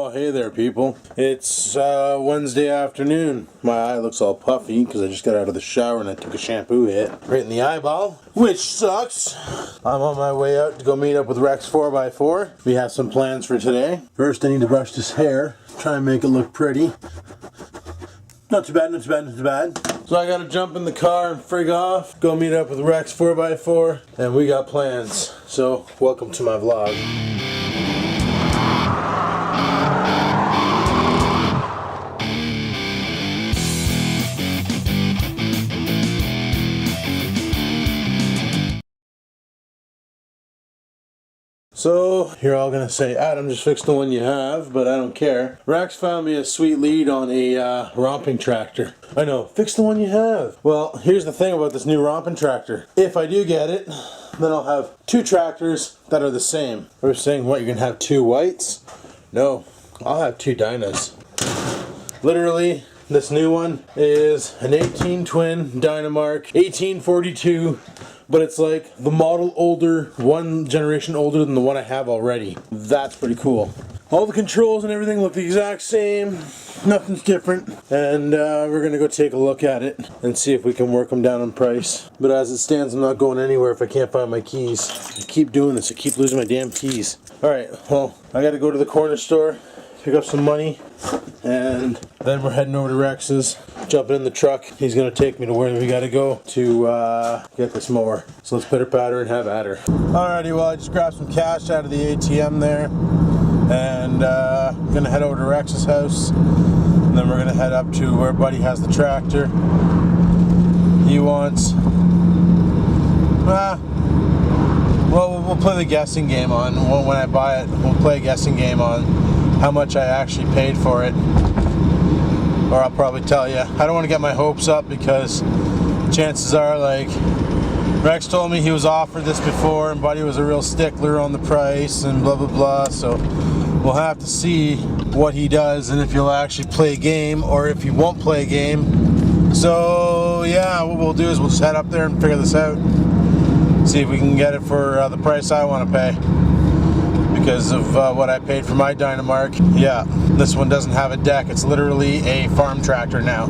Oh, hey there, people. It's Wednesday afternoon. My eye looks all puffy because I just got out of the shower and I took a shampoo hit right in the eyeball, which sucks. I'm on my way out to go meet up with Rex 4x4. We have some plans for today. First, I need to brush this hair, try and make it look pretty. Not too bad, not too bad, not too bad. So I gotta jump in the car and frig off, go meet up with Rex 4x4, and we got plans. So, welcome to my vlog. So, you're all gonna say, Adam, just fix the one you have, but I don't care. Rex found me a sweet lead on a romping tractor. I know, fix the one you have. Well, here's the thing about this new romping tractor. If I do get it, then I'll have two tractors that are the same. We're saying, what, you're gonna have two whites? No, I'll have two Dynas. Literally, this new one is an 18 twin Dynamark, 1842. But it's like the model older, one generation older than the one I have already. That's pretty cool. All the controls and everything look the exact same. Nothing's different. And we're going to go take a look at it and see if we can work them down on price. But as it stands, I'm not going anywhere if I can't find my keys. I keep doing this. I keep losing my damn keys. Alright, well, I got to go to the corner store, pick up some money, and then we're heading over to Rex's, jumping in the truck. He's gonna take me to where we gotta go to get this mower. So let's pitter patter and have at her. Alrighty, well I just grabbed some cash out of the ATM there, and gonna head over to Rex's house, and then we're gonna head up to where Buddy has the tractor. He wants, well, we'll play the guessing game on, when I buy it, we'll play a guessing game on how much I actually paid for it. Or I'll probably tell you. I don't want to get my hopes up because chances are, like, Rex told me he was offered this before and Buddy was a real stickler on the price and blah blah blah, so we'll have to see what he does and if he'll actually play a game or if he won't play a game. So yeah, what we'll do is we'll just head up there and figure this out. See if we can get it for the price I want to pay. Because of what I paid for my Dynamark. Yeah, this one doesn't have a deck. It's literally a farm tractor now.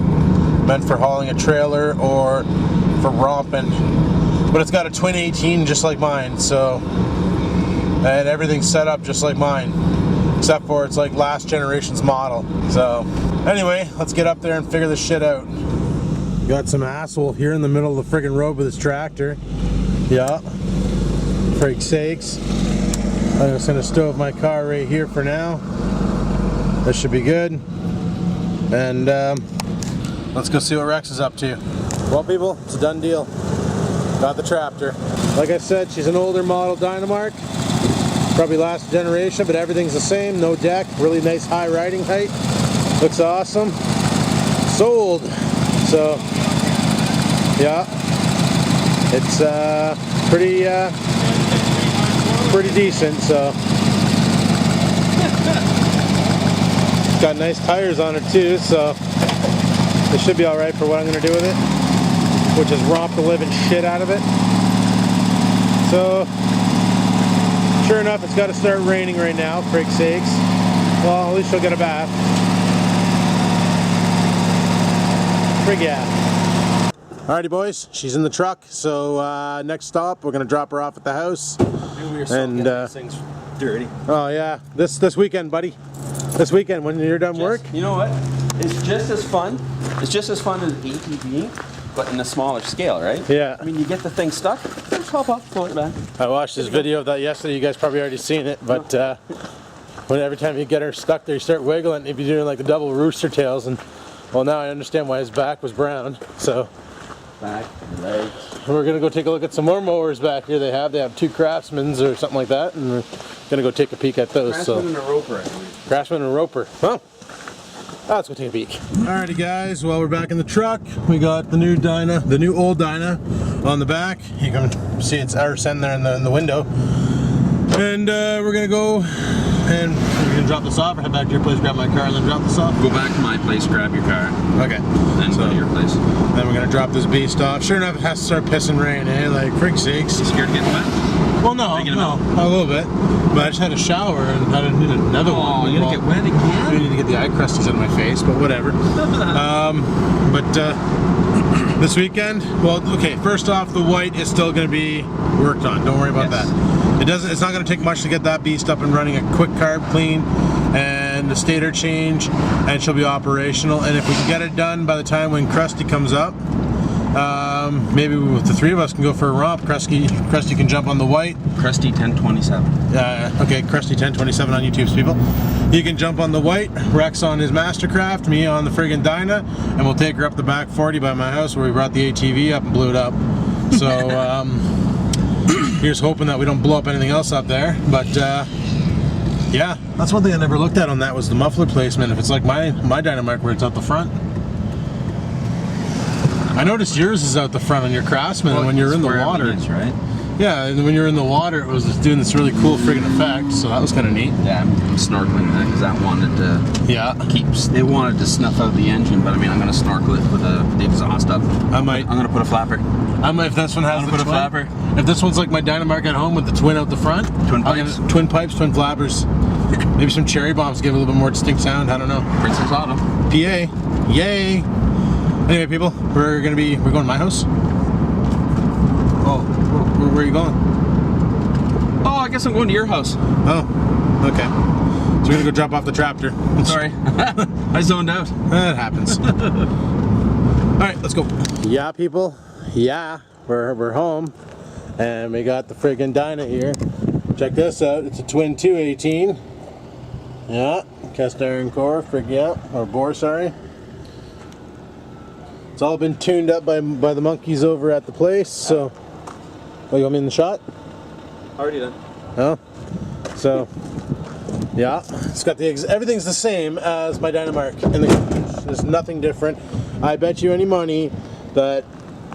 Meant for hauling a trailer or for romping. But it's got a twin 18 just like mine, so... And everything's set up just like mine. Except for it's like last generation's model. So, anyway, let's get up there and figure this shit out. Got some asshole here in the middle of the friggin' road with his tractor. Yeah. Frig sakes. I'm just going to stove my car right here for now. This should be good. And let's go see what Rex is up to. Well, people, it's a done deal. Got the tractor. Like I said, she's an older model Dynamark. Probably last generation, but everything's the same. No deck. Really nice high riding height. Looks awesome. Sold. So, yeah. It's pretty decent, so it's got nice tires on it too, so it should be alright for what I'm going to do with it, which is romp the living shit out of it. So sure enough, it's got to start raining right now, frig sakes. Well, at least she'll get a bath. Frig yeah. Alrighty boys, she's in the truck, so next stop we're going to drop her off at the house. And these things dirty. Oh yeah, this weekend, buddy. This weekend when you're done work. You know what? It's just as fun. It's just as fun as ATV, but in a smaller scale, right? Yeah. I mean, you get the thing stuck, just hop up, pull it back. I watched this video of that yesterday. You guys probably already seen it, but when every time you get her stuck there, you start wiggling. If you're doing like the double rooster tails, and well, now I understand why his back was brown. So. Back, legs. We're gonna go take a look at some more mowers back here. They have two Craftsmans or something like that, and we're gonna go take a peek at those. Craftsman and a Roper, I believe. Craftsman and a Roper. Well, let's go take a peek. Alrighty guys, well we're back in the truck. We got the new Dyna, the new old Dyna on the back. You can see it's our sitting there in the window. And we're gonna go and we're gonna drop this off or head back to your place, grab my car, and then drop this off? Go back to my place, grab your car. Okay. Then go to your place. Then we're gonna drop this beast off. Sure enough, it has to start pissing rain, eh? Like, frig sakes. You scared of getting wet? Well, no, Making them no, out. a little bit. But I just had a shower and I need another one. Oh, you gotta get wet I again? need to get the eye crusties out of my face, but whatever. This weekend, well, okay. First off, the white is still going to be worked on. Don't worry about Yes. that. It doesn't. It's not going to take much to get that beast up and running. A quick carb clean and the stator change, and she'll be operational. And if we can get it done by the time when Krusty comes up, maybe the three of us can go for a romp. Krusty can jump on the white. Krusty 1027. Okay, Krusty 1027 on YouTube's people. He can jump on the white, Rex on his Mastercraft, me on the friggin' Dyna, and we'll take her up the back 40 by my house where we brought the ATV up and blew it up. So, here's hoping that we don't blow up anything else up there. But, yeah, that's one thing I never looked at on that was the muffler placement. If it's like my Dynamark where it's out the front. I noticed yours is out the front on your Craftsman, and when you're in the water. Is, right? Yeah, and when you're in the water, it was just doing this really cool friggin' effect, so that was kind of neat. Yeah, I'm snorkeling that because I wanted to Yeah. they wanted to snuff out the engine, but I mean, I'm going to snorkel it with the exhaust up. I might. I'm going to put a flapper. If this one has I'm the gonna put a twin, flapper. If this one's like my Dynamark at home with the twin out the front, Twin I'm pipes. gonna- twin pipes, twin flappers. Maybe some cherry bombs give it a little bit more distinct sound. I don't know. Princess Auto. PA, yay! Anyway, people, we're going to my house. Oh, where are you going? Oh, I guess I'm going to your house. Oh, okay. So we're gonna go drop off the tractor. Sorry. I zoned out. That happens. All right, let's go. Yeah, people. Yeah, we're home, and we got the friggin' Dyna here. Check this out. It's a twin 218. Yeah, cast iron core. Or bore. Sorry. It's all been tuned up by the monkeys over at the place. So, oh, you want me in the shot? Already done. Oh, so yeah, it's got everything's the same as my Dynamark in the garage. There's nothing different. I bet you any money that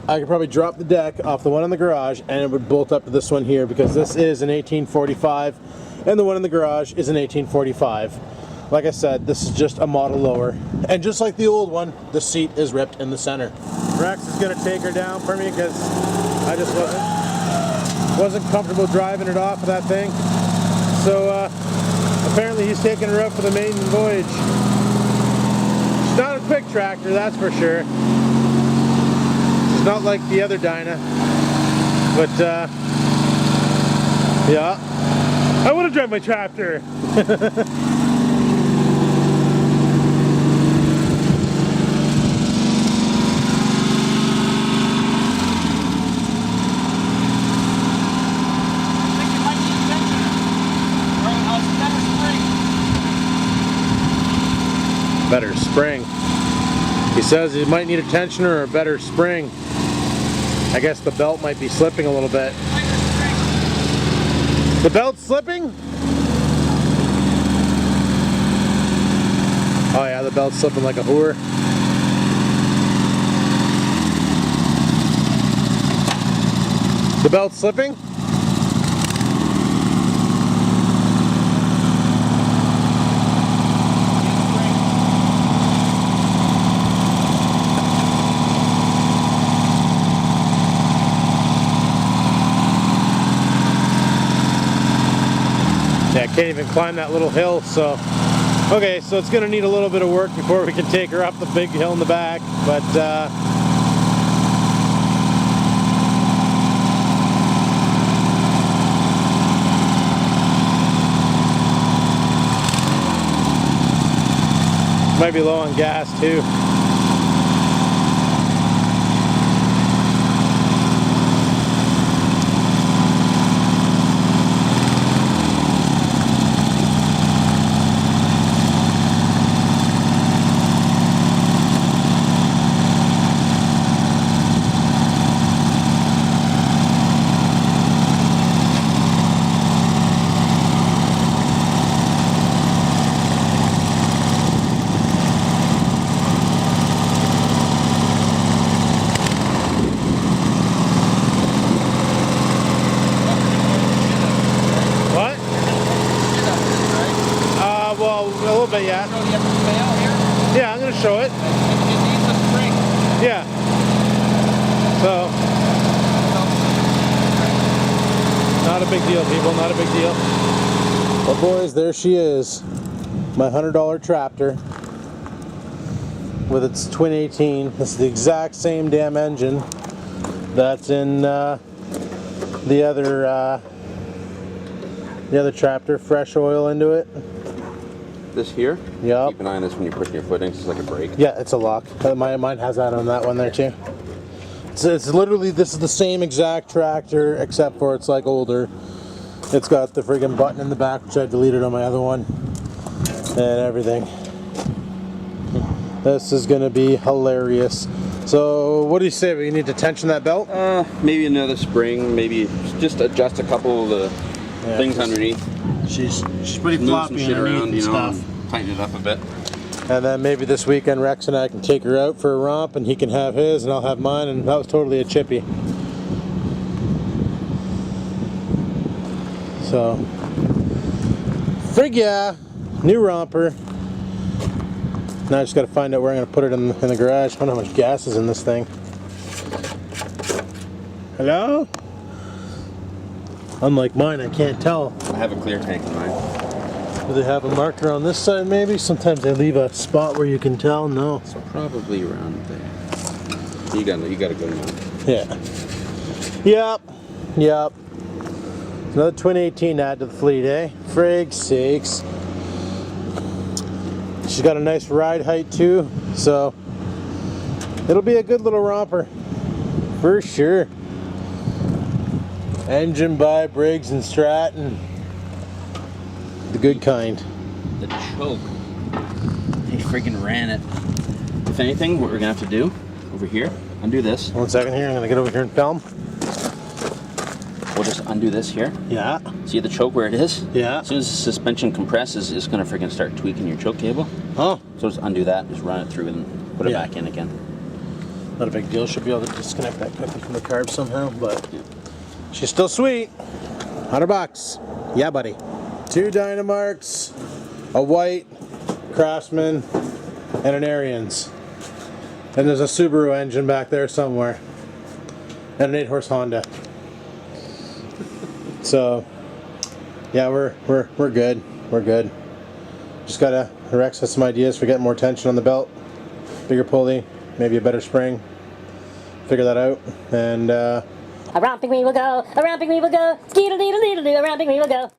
I could probably drop the deck off the one in the garage and it would bolt up to this one here because this is an 1845 and the one in the garage is an 1845. Like I said, this is just a model lower. And just like the old one, the seat is ripped in the center. Rex is gonna take her down for me because I just wasn't comfortable driving it off of that thing. So apparently he's taking her up for the maiden voyage. It's not a quick tractor, that's for sure. It's not like the other Dyna. But yeah, I want to drive my tractor. Better spring. He says he might need a tensioner or a better spring. I guess the belt might be slipping a little bit. The belt's slipping? Oh yeah, the belt's slipping like a whore. The belt's slipping? Yeah, I can't even climb that little hill, so... Okay, so it's gonna need a little bit of work before we can take her up the big hill in the back, but might be low on gas too. But yeah. So you have to fail here? Yeah, I'm going to show it. It needs a spring. Yeah. So. Not a big deal, people, not a big deal. But boys, there she is. My $100 tractor with its twin 18. This is the exact same damn engine that's in the other tractor. Fresh oil into it. This here? Yep. Keep an eye on this when you're pushing your foot in, 'cause it's like a brake. Yeah, it's a lock. Mine has that on that one there too. It's literally, this is the same exact tractor except for it's like older. It's got the friggin' button in the back, which I deleted on my other one, and everything. This is gonna be hilarious. So what do you say? We need to tension that belt? Maybe another spring. Maybe just adjust a couple of the things underneath. She's pretty Move floppy some shit underneath around, and stuff. tighten it up a bit. And then maybe this weekend Rex and I can take her out for a romp, and he can have his and I'll have mine, and that was totally a chippy. So, frig yeah, new romper. Now I just got to find out where I'm going to put it in the garage. I wonder how much gas is in this thing. Hello? Unlike mine, I can't tell. I have a clear tank in mine. Do they have a marker on this side maybe? Sometimes they leave a spot where you can tell. No. It's probably around there. You got a good one. Yeah. Yep. Another twin 18 to add to the fleet, eh? Frig sakes. She's got a nice ride height too, so it'll be a good little romper for sure. Engine by Briggs and Stratton, the good kind. The choke. He friggin' ran it. If anything, what we're gonna have to do over here, undo this. 1 second here, I'm gonna get over here and film. We'll just undo this here. Yeah. See the choke where it is? Yeah. As soon as the suspension compresses, it's gonna friggin' start tweaking your choke cable. Oh. So just undo that, just run it through and put it back in again. Not a big deal. Should be able to disconnect that quickly from the carb somehow, but she's still sweet. $100. Yeah, buddy. 2 Dynamarks, a white Craftsman, and an Ariens. And there's a Subaru engine back there somewhere. And an 8-horse Honda. So, yeah, we're good. We're good. Just gotta, Rex has some ideas for getting more tension on the belt. Bigger pulley, maybe a better spring. Figure that out. And A romping we will go, a romping we will go, skeedle-deedle-deedle-doo, a romping we will go.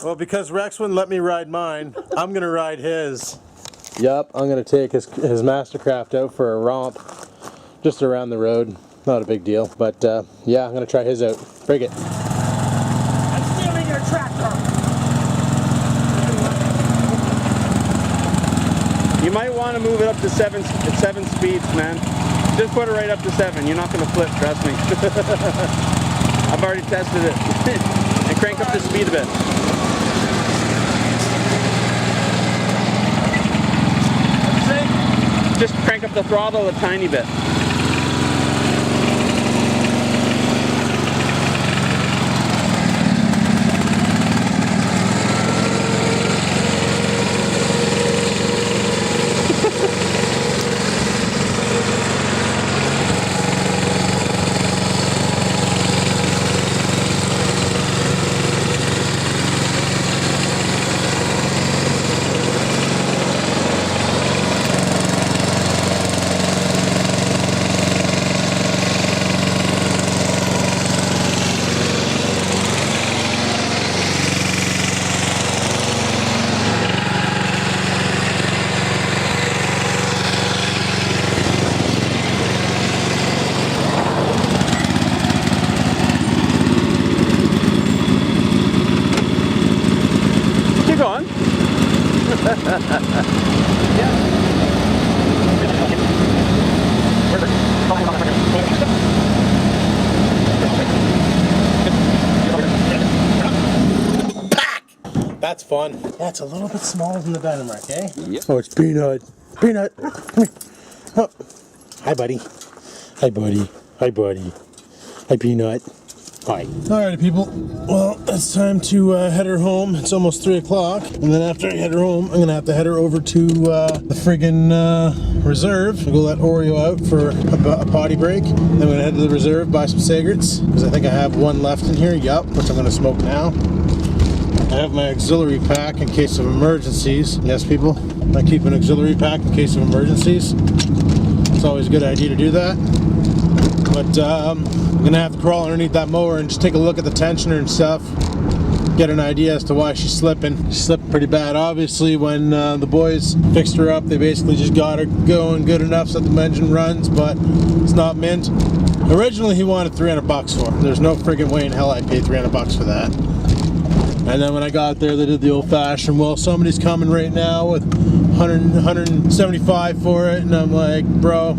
well, because Rex wouldn't let me ride mine, I'm gonna ride his. Yup, I'm gonna take his Mastercraft out for a romp, just around the road. Not a big deal, but yeah, I'm gonna try his out. Frig it. I'm stealing your tractor. You might want to move it up to 7 speeds, man. Just put it right up to 7. You're not going to flip, trust me. I've already tested it. And crank up the speed a bit. Just crank up the throttle a tiny bit. That's fun. Yeah, it's a little bit smaller than the Dynamark, eh? Yep. Oh, it's Peanut. Peanut, come here. Oh. Hi, buddy. Hi, buddy. Hi, buddy. Hi, Peanut. Alrighty, people. Well, it's time to head her home. It's almost 3 o'clock. And then after I head her home, I'm going to have her over to the friggin' reserve. I'll go let Oreo out for a potty break. Then I'm going to head to the reserve, buy some cigarettes. Because I think I have one left in here. Yup, which I'm going to smoke now. I have my auxiliary pack in case of emergencies. Yes, people, I keep an auxiliary pack in case of emergencies. It's always a good idea to do that. But I'm gonna have to crawl underneath that mower and just take a look at the tensioner and stuff. Get an idea as to why she's slipping. She's slipping pretty bad. Obviously, when the boys fixed her up, they basically just got her going good enough so that the engine runs, but it's not mint. Originally, he wanted $300 for it. There's no friggin' way in hell I paid $300 for that. And then when I got there, they did the old-fashioned, well, somebody's coming right now with 175 for it, and I'm like, bro,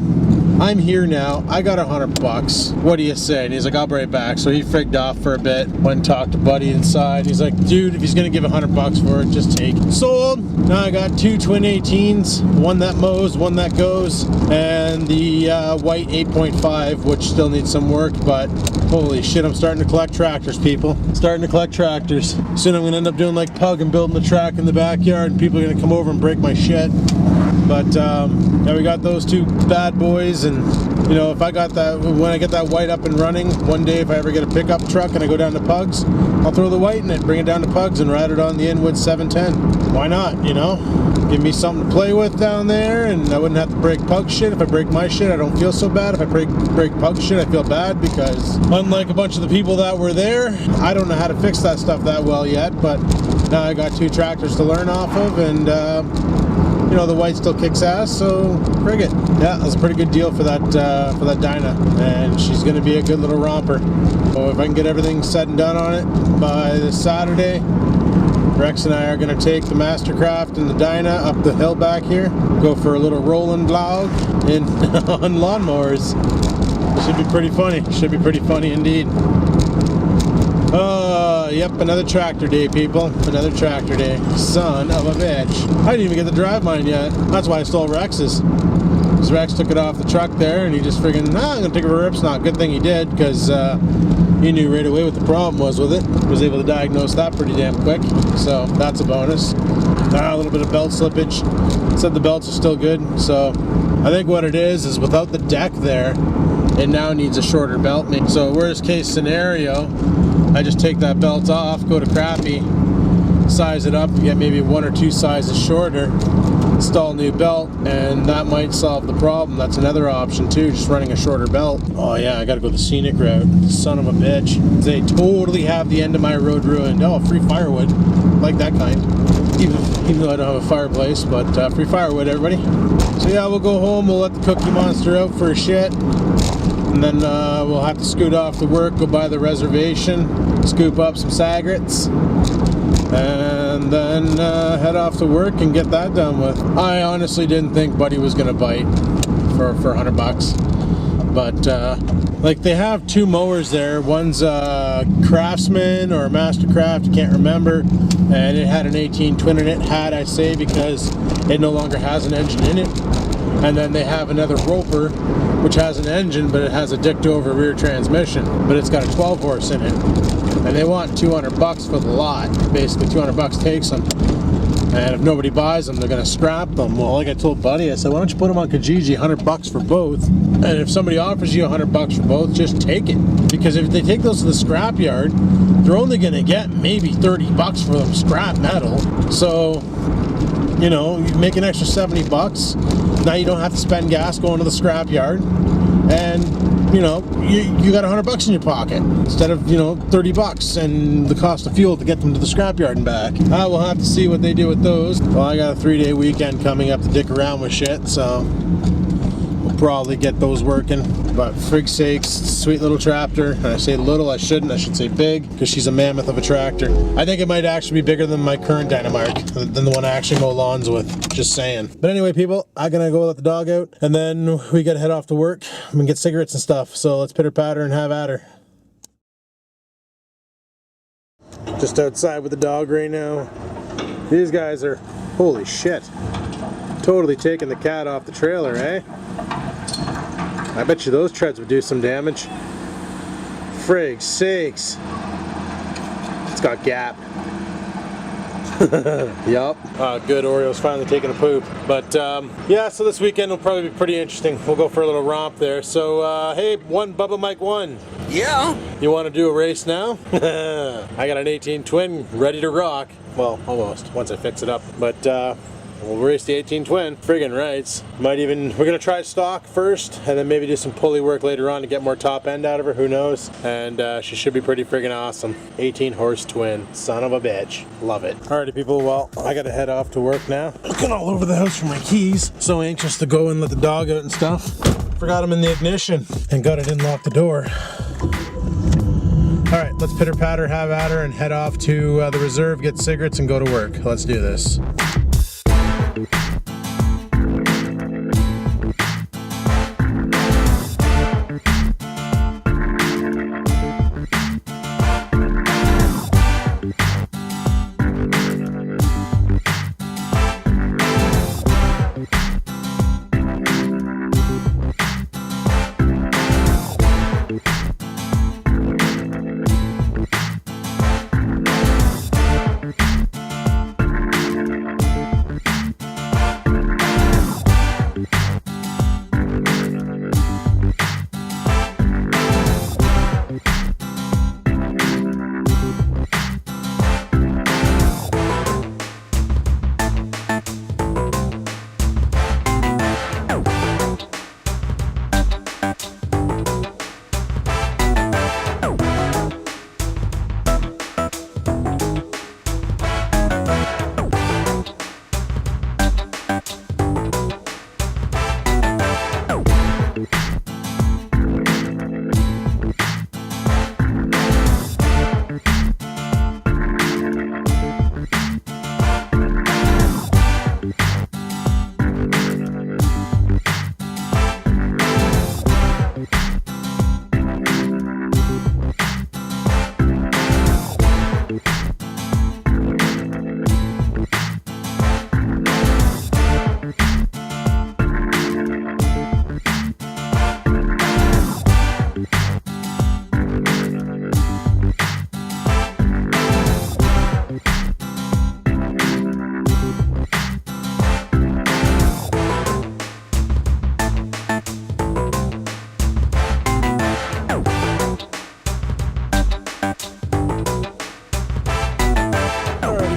I'm here now. I got $100. What do you say? And he's like, I'll be right back. So he frigged off for a bit. Went and talked to Buddy inside. He's like, dude, if he's gonna give $100 for it, just take it. Sold. Now I got 2 twin 18s, one that mows, one that goes, and the white 8.5, which still needs some work, but holy shit, I'm starting to collect tractors, people. Starting to collect tractors. Soon I'm gonna end up doing like Pug and building the track in the backyard, and people are gonna come over and break my shit. But yeah, we got those two bad boys, and you know, if I got that, when I get that white up and running, one day if I ever get a pickup truck and I go down to Pugs, I'll throw the white in it, bring it down to Pugs, and ride it on the Inwood 710. Why not? You know, give me something to play with down there, and I wouldn't have to break Pug shit. If I break my shit, I don't feel so bad. If I break Pug shit, I feel bad, because unlike a bunch of the people that were there, I don't know how to fix that stuff that well yet. But now I got 2 tractors to learn off of, and you know, the white still kicks ass, so frig it. Yeah, that's a pretty good deal for that Dyna, and she's going to be a good little romper. So if I can get everything said and done on it by this Saturday, Rex and I are going to take the Mastercraft and the Dyna up the hill back here, go for a little rolling vlog on lawnmowers. Should be pretty funny. Should be pretty funny indeed. Yep, another tractor day, people. Another tractor day. Son of a bitch. I didn't even get to drive mine yet. That's why I stole Rex's. Because Rex took it off the truck there, and he just friggin', I'm gonna take it for a rip snot. Good thing he did, because he knew right away what the problem was with it. Was able to diagnose that pretty damn quick. So that's a bonus. A little bit of belt slippage. Said the belts are still good. So I think what it is without the deck there, it now needs a shorter belt. So worst case scenario, I just take that belt off, go to Crappy, size it up, and get maybe 1 or 2 sizes shorter, install a new belt, and that might solve the problem. That's another option too, just running a shorter belt. Oh yeah, I gotta go the scenic route. Son of a bitch. They totally have the end of my road ruined. Oh, free firewood. Like that kind. Even though I don't have a fireplace, but free firewood, everybody. So yeah, we'll go home, we'll let the Cookie Monster out for a shit. And then we'll have to scoot off to work, go by the reservation, scoop up some cigarettes, and then head off to work and get that done with. I honestly didn't think Buddy was gonna bite for $100, but like they have 2 mowers there. One's a Craftsman or a Mastercraft, I can't remember, and it had an 18 twin in it. Had, I say, because it no longer has an engine in it. And then they have another Roper, which has an engine, but it has a dicked over rear transmission, but it's got a 12 horse in it. And they want $200 for the lot. Basically, $200 takes them. And if nobody buys them, they're gonna scrap them. Well, like I told Buddy, I said, why don't you put them on Kijiji, $100 for both? And if somebody offers you $100 for both, just take it. Because if they take those to the scrap yard, they're only gonna get maybe $30 for them scrap metal. So, you know, you make an extra $70. Now you don't have to spend gas going to the scrap yard, and you know, you got $100 in your pocket instead of, you know, $30 and the cost of fuel to get them to the scrap yard and back. We'll have to see what they do with those. Well, I got a 3-day weekend coming up to dick around with shit, so we'll probably get those working. But frig sakes, sweet little tractor. And I say little, I shouldn't. I should say big, because she's a mammoth of a tractor. I think it might actually be bigger than my current Dynamark, than the one I actually mow lawns with. Just saying. But anyway, people, I'm gonna go let the dog out, and then we gotta head off to work and get cigarettes and stuff. So let's pitter patter and have at her. Just outside with the dog right now. These guys are, holy shit, totally taking the cat off the trailer, eh? I bet you those treads would do some damage. frig's sakes. It's got gap. Yup. Good, Oreo's finally taking a poop. But yeah, so this weekend will probably be pretty interesting. We'll go for a little romp there. So hey, Bubba Mike 1. Yeah. You want to do a race now? I got an 18 twin ready to rock. Well, almost, once I fix it up. But we'll race the 18 twin. Friggin' rights. We're gonna try stock first, and then maybe do some pulley work later on to get more top end out of her, who knows. And she should be pretty friggin' awesome. 18 horse twin, son of a bitch. Love it. Alrighty people, well, I gotta head off to work now. Looking all over the house for my keys. So anxious to go and let the dog out and stuff. Forgot them in the ignition. Thank God I didn't lock the door. Alright, let's pitter patter, have at her, and head off to the reserve, get cigarettes, and go to work. Let's do this.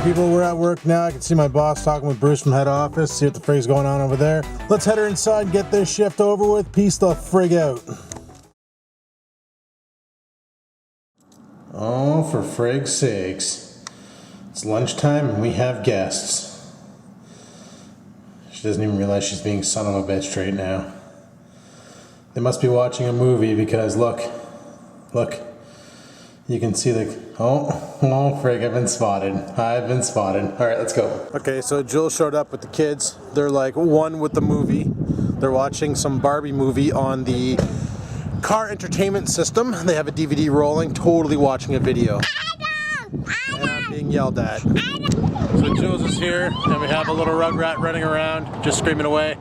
People, we're at work now. I can see my boss talking with Bruce from head office. See what the frig's going on over there. Let's head her inside, get this shift over with. Peace the frig out. Oh, for frig's sakes. It's lunchtime and we have guests. She doesn't even realize she's being son of a bitch right now. They must be watching a movie because look. You can see the, oh frig, I've been spotted. All right, let's go. Okay, so Jules showed up with the kids. They're like one with the movie. They're watching some Barbie movie on the car entertainment system. They have a DVD rolling, totally watching a video. And I'm being yelled at. So Jules is here, and we have a little rugrat running around, just screaming away.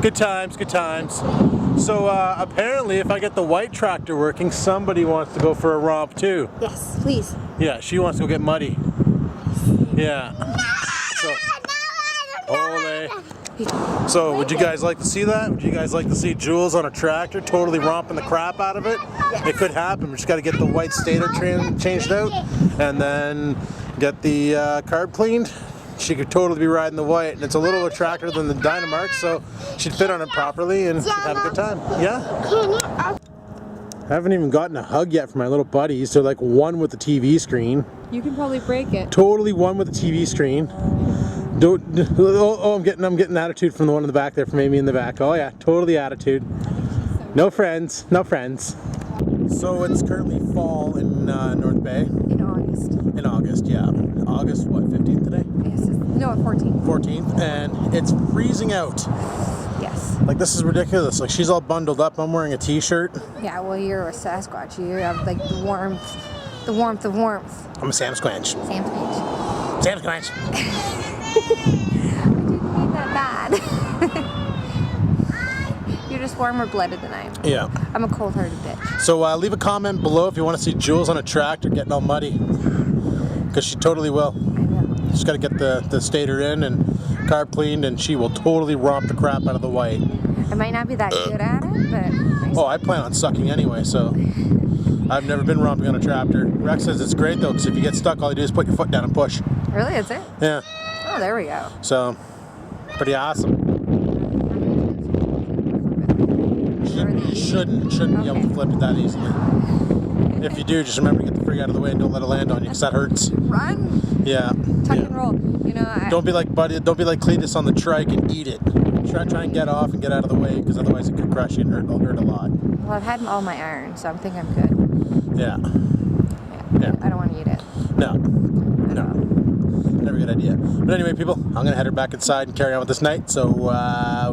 Good times, good times. So apparently if I get the white tractor working, somebody wants to go for a romp too. Yes, please. Yeah, she wants to go get muddy. Yeah. So, ole. So would you guys like to see that? Would you guys like to see Jules on a tractor totally romping the crap out of it? Yes. It could happen. We just got to get the white stator changed out and then get the carb cleaned. She could totally be riding the white, and it's a little tractor than the Dynamark, so she'd fit on it properly and have a good time. Yeah? I haven't even gotten a hug yet from my little buddies. They're like one with the TV screen. You can probably break it. Totally one with the TV screen. I'm getting attitude from the one in the back there, from Amy in the back. Oh yeah, totally attitude. No friends, no friends. So it's currently fall in North Bay. In August. In August, yeah. August, what, 15th today? Yes, no, 14th. 14th, and it's freezing out. Yes. Like, this is ridiculous. Like, she's all bundled up. I'm wearing a t-shirt. Yeah, well, you're a Sasquatch. You have, like, the warmth. I'm a Sam Squanch. Sam Squanch. Sam Squanch. I didn't mean that bad. You're just warmer blooded than I am. Yeah. I'm a cold-hearted bitch. So leave a comment below if you want to see Jules on a tractor getting all muddy. Because she totally will. I will. Just got to get the stator in and carb cleaned, and she will totally romp the crap out of the white. I might not be that good at it, but... Oh, I plan on sucking anyway, so... I've never been romping on a tractor. Rex says it's great though, because if you get stuck, all you do is put your foot down and push. Really? That's it? Yeah. Oh, there we go. So, pretty awesome. Shouldn't be able to flip it that easily. If you do, just remember to get the frig out of the way and don't let it land on you, because that hurts. Run! Yeah. Tuck and roll. You know, Don't be like Cletus on the trike and eat it. Try and get off and get out of the way, because otherwise it could crush you and hurt a lot. Well, I've had all my iron, so I think I'm good. Yeah. Yeah. I don't want to eat it. No. Never a good idea. But anyway, people, I'm going to head her back inside and carry on with this night. So,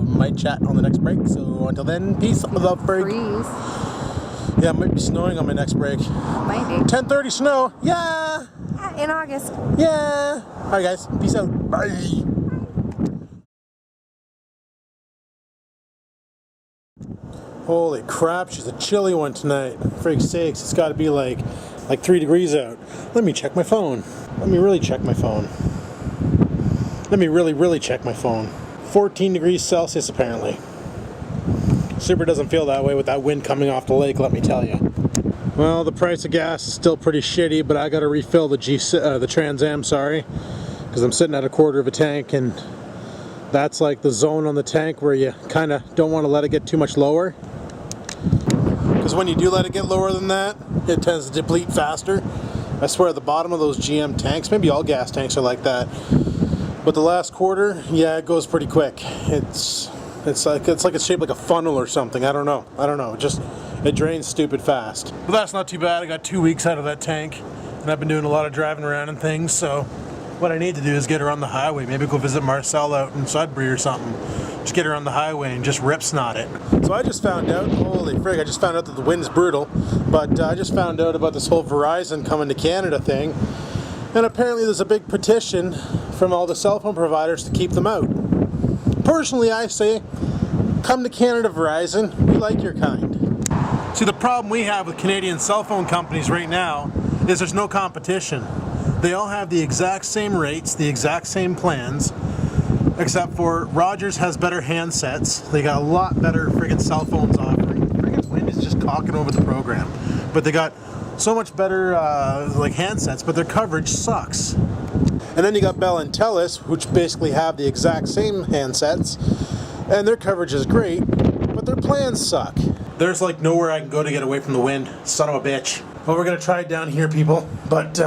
we might chat on the next break. So, until then, peace. Love, break. Freeze. Yeah, it might be snowing on my next break. Might be. 10:30 snow. Yeah. In August. Yeah. All right, guys. Peace out. Bye. Holy crap, she's a chilly one tonight. For sakes, it's got to be like 3 degrees out. Let me check my phone. Let me really check my phone. Let me really check my phone. 14 degrees Celsius apparently. Super doesn't feel that way with that wind coming off the lake, let me tell you. Well, the price of gas is still pretty shitty, but I got to refill the Trans Am, sorry, because I'm sitting at a quarter of a tank, and that's like the zone on the tank where you kind of don't want to let it get too much lower. Because when you do let it get lower than that, it tends to deplete faster. I swear the bottom of those GM tanks, maybe all gas tanks are like that, but the last quarter, yeah, it goes pretty quick. It's like it's shaped like a funnel or something. I don't know. It drains stupid fast. But that's not too bad. I got 2 weeks out of that tank, and I've been doing a lot of driving around and things, so what I need to do is get her on the highway. Maybe go visit Marcel out in Sudbury or something. Just get her on the highway and just rip snot it. So I just found out, holy frig, I just found out that the wind's brutal, but I just found out about this whole Verizon coming to Canada thing, and apparently there's a big petition from all the cell phone providers to keep them out. Personally, I say, come to Canada, Verizon. We like your kind. See, the problem we have with Canadian cell phone companies right now is there's no competition. They all have the exact same rates, the exact same plans, except for Rogers has better handsets. They got a lot better friggin' cell phones offering. Friggin' wind is just caulking over the program. But they got so much better like handsets, but their coverage sucks. And then you got Bell and Telus, which basically have the exact same handsets, and their coverage is great, but their plans suck. There's like nowhere I can go to get away from the wind. Son of a bitch. Well, we're gonna try it down here, people, but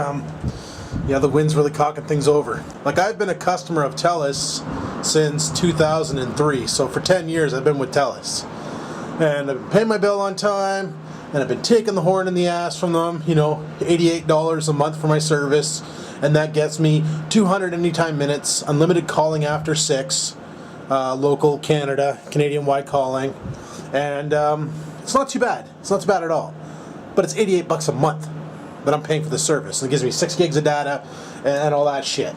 yeah, the wind's really cocking things over. Like, I've been a customer of Telus since 2003, so for 10 years I've been with Telus. And I've been paying my bill on time, and I've been taking the horn in the ass from them, you know, $88 a month for my service, and that gets me 200 anytime minutes, unlimited calling after 6, local Canada, Canadian-wide calling, and it's not too bad. It's not too bad at all. But it's $88 a month that I'm paying for the service, and it gives me 6 gigs of data and all that shit.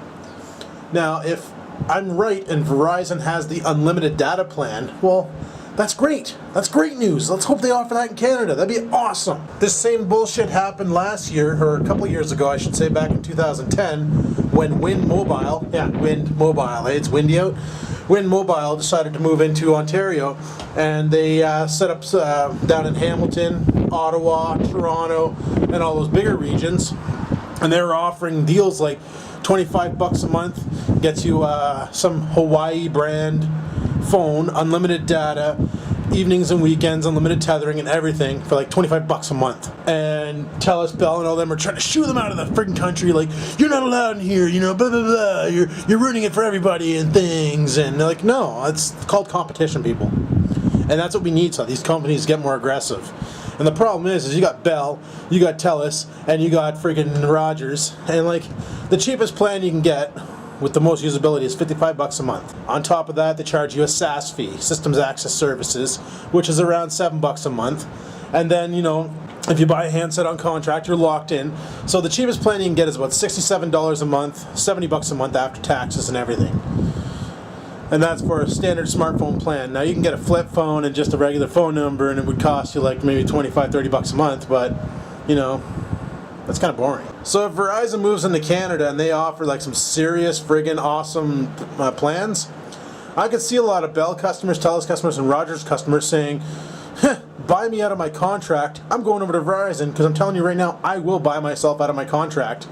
Now, if I'm right and Verizon has the unlimited data plan, well, that's great. That's great news. Let's hope they offer that in Canada. That'd be awesome. This same bullshit happened last year, or a couple of years ago, I should say, back in 2010, when Wind Mobile, it's windy out, Wind Mobile decided to move into Ontario, and they set up down in Hamilton, Ottawa, Toronto, and all those bigger regions, and they were offering deals like $25 a month, gets you some Hawaii brand phone, unlimited data, evenings and weekends, unlimited tethering and everything for like $25 a month. And Telus, Bell, and all them are trying to shoo them out of the friggin' country, like, you're not allowed in here, you know, blah blah blah, you're ruining it for everybody and things. And they're like, no, it's called competition, people. And that's what we need, so these companies get more aggressive. And the problem is you got Bell, you got Telus, and you got friggin' Rogers, and like, the cheapest plan you can get with the most usability is $55 a month. On top of that, they charge you a SaaS fee, Systems Access Services, which is around $7 a month. And then, you know, if you buy a handset on contract, you're locked in. So the cheapest plan you can get is about $67 a month, $70 a month after taxes and everything. And that's for a standard smartphone plan. Now you can get a flip phone and just a regular phone number and it would cost you like maybe 25, 30 bucks a month, but you know, that's kind of boring. So if Verizon moves into Canada and they offer like some serious friggin' awesome plans, I could see a lot of Bell customers, Telus customers, and Rogers customers saying, buy me out of my contract. I'm going over to Verizon because I'm telling you right now, I will buy myself out of my contract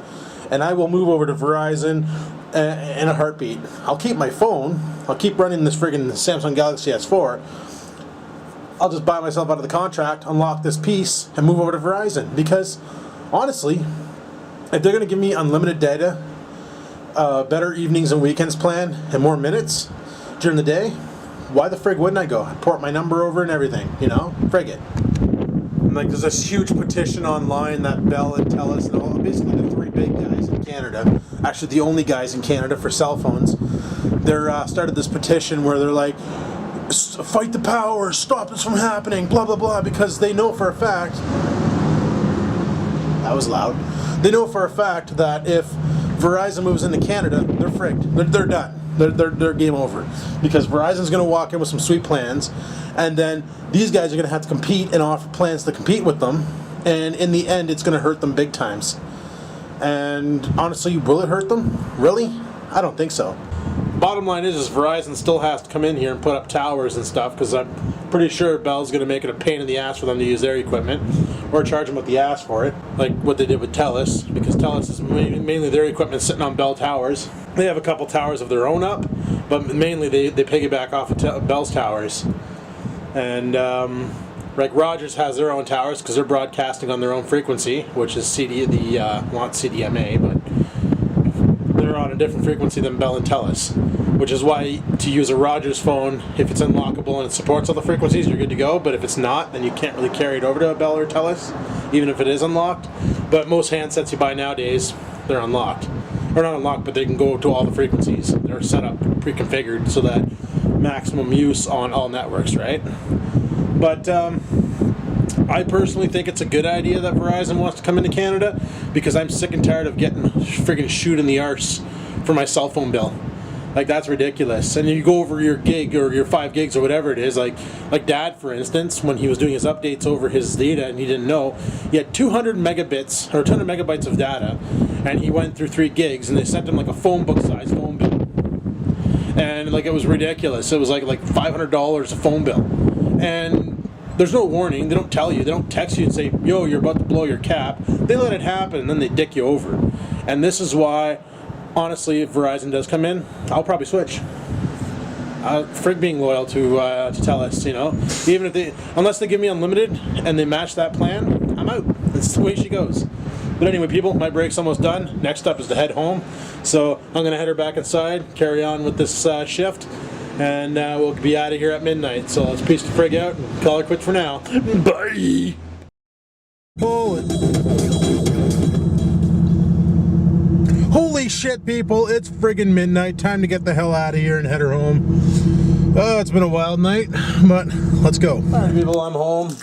and I will move over to Verizon in a heartbeat. I'll keep my phone. I'll keep running this friggin' Samsung Galaxy S4. I'll just buy myself out of the contract, unlock this piece, and move over to Verizon. Because, honestly, if they're going to give me unlimited data, better evenings and weekends plan, and more minutes during the day, why the frig wouldn't I go? I'd port my number over and everything, you know? Frig it. And like, there's this huge petition online that Bell and Telus and all, basically the three big guys in Canada, actually the only guys in Canada for cell phones, they're started this petition where they're like, fight the power, stop this from happening, blah blah blah, because they know for a fact, that was loud, they know for a fact that if Verizon moves into Canada, they're frigged, they're done, they're game over, because Verizon's going to walk in with some sweet plans, and then these guys are going to have to compete and offer plans to compete with them, and in the end it's going to hurt them big times. And honestly, will it hurt them? Really? I don't think so. Bottom line is Verizon still has to come in here and put up towers and stuff, because I'm pretty sure Bell's going to make it a pain in the ass for them to use their equipment, or charge them what the ass for it, like what they did with Telus, because Telus is mainly their equipment sitting on Bell towers. They have a couple towers of their own up, but mainly they piggyback off of Bell's towers. And like Rogers has their own towers because they're broadcasting on their own frequency, which is not CDMA, but they're on a different frequency than Bell and Telus, which is why to use a Rogers phone, if it's unlockable and it supports all the frequencies, you're good to go, but if it's not, then you can't really carry it over to a Bell or Telus, even if it is unlocked. But most handsets you buy nowadays, they're unlocked. Or not unlocked, but they can go to all the frequencies. They're set up, pre-configured, so that maximum use on all networks, right? But I personally think it's a good idea that Verizon wants to come into Canada, because I'm sick and tired of getting friggin' shoot in the arse for my cell phone bill. Like, that's ridiculous. And you go over your gig or your 5 gigs or whatever it is, like Dad, for instance, when he was doing his updates over his data and he didn't know, he had 200 megabits or 200 megabytes of data, and he went through 3 gigs, and they sent him like a phone book size phone bill. And like, it was ridiculous. It was like $500 a phone bill. And there's no warning. They don't tell you. They don't text you and say, yo, you're about to blow your cap. They let it happen, and then they dick you over. And this is why, honestly, if Verizon does come in, I'll probably switch. Frig being loyal to Telus, you know. Even if unless they give me unlimited and they match that plan, I'm out. That's the way she goes. But anyway, people, my break's almost done. Next up is to head home. So I'm gonna head her back inside, carry on with this shift, and we'll be out of here at midnight. So let's peace the frig out and call her quits for now. Bye. Holy shit, people, it's friggin' midnight. Time to get the hell out of here and head her home. Oh, it's been a wild night, but let's go. Alright, people, I'm home.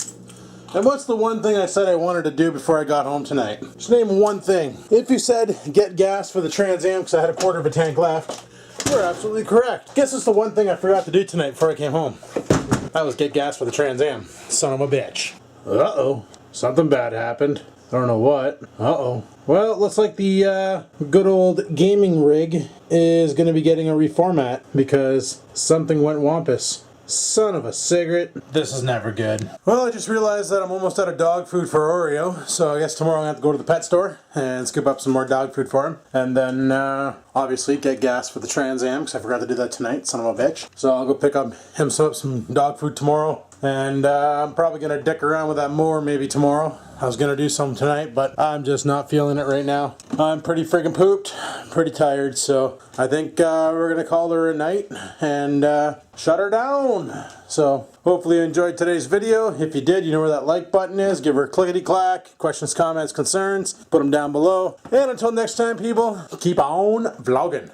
And what's the one thing I said I wanted to do before I got home tonight? Just name one thing. If you said get gas for the Trans Am because I had a quarter of a tank left, you're absolutely correct. Guess it's the one thing I forgot to do tonight before I came home. That was get gas for the Trans Am. Son of a bitch. Uh-oh. Something bad happened. I don't know what. Uh-oh. Well, it looks like the good old gaming rig is going to be getting a reformat because something went wampus. Son of a cigarette. This is never good. Well, I just realized that I'm almost out of dog food for Oreo, so I guess tomorrow I'm going to have to go to the pet store and scoop up some more dog food for him. And then, obviously, get gas for the Trans Am, because I forgot to do that tonight, son of a bitch. So I'll go pick up him some dog food tomorrow. And I'm probably going to dick around with that mower maybe tomorrow. I was going to do some tonight, but I'm just not feeling it right now. I'm pretty friggin' pooped, pretty tired, so I think we're going to call her a night and shut her down. So hopefully you enjoyed today's video. If you did, you know where that like button is. Give her a clickety-clack. Questions, comments, concerns, put them down below. And until next time, people, keep on vlogging.